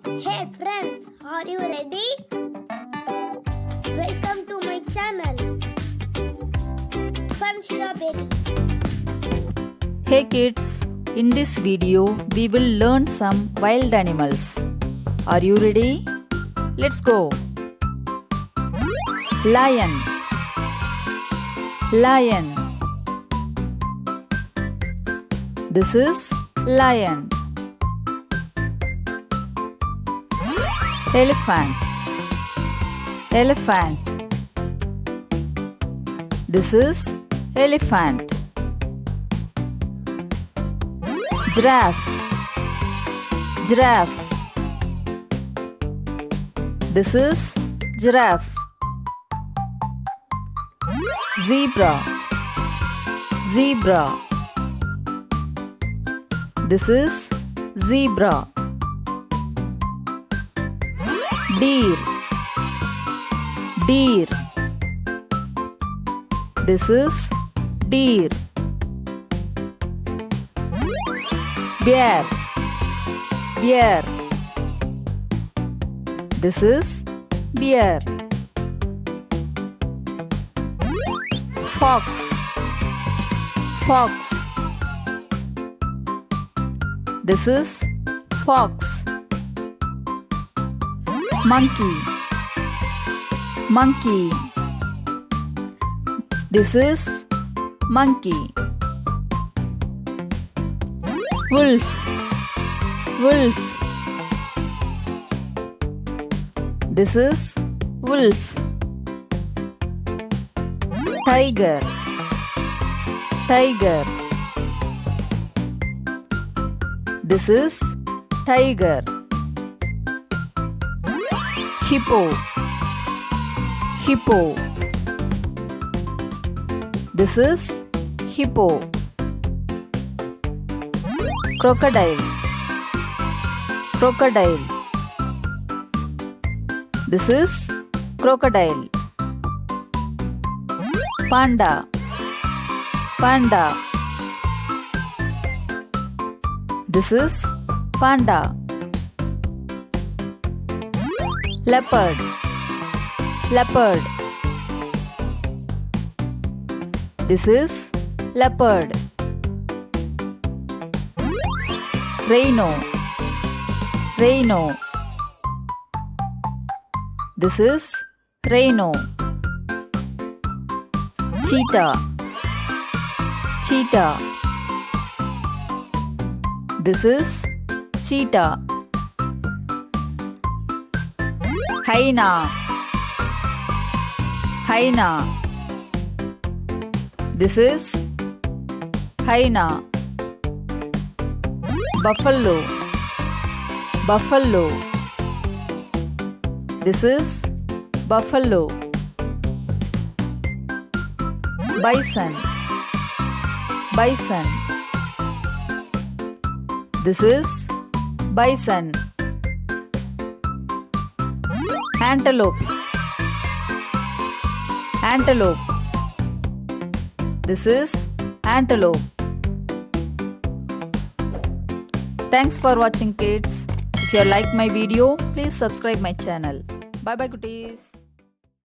Hey friends, are you ready? Welcome to my channel, Fun Strawberry. Hey kids, in this video we will learn some wild animals. Are you ready? Let's go. Lion. Lion. This is lion. Elephant. Elephant. This is elephant. Giraffe. Giraffe. This is giraffe. Zebra. Zebra. This is zebra. Deer. Deer. This is deer. Bear. Bear. This is bear. Fox. Fox. This is fox. Monkey. Monkey. This is monkey. Wolf. Wolf. This is wolf. Tiger. Tiger. This is tiger. Hippo. Hippo. This is hippo. Crocodile. Crocodile. This is crocodile. Panda. Panda. This is panda. Leopard. Leopard. This is leopard. Rhino. Rhino. This is rhino. Cheetah. Cheetah. This is cheetah. Hyena. Hyena. This is hyena. Buffalo. Buffalo. This is buffalo. Bison. Bison. This is bison. Antelope. Antelope. This is antelope. Thanks for watching kids. If you like my video, please subscribe my channel. Bye bye cuties.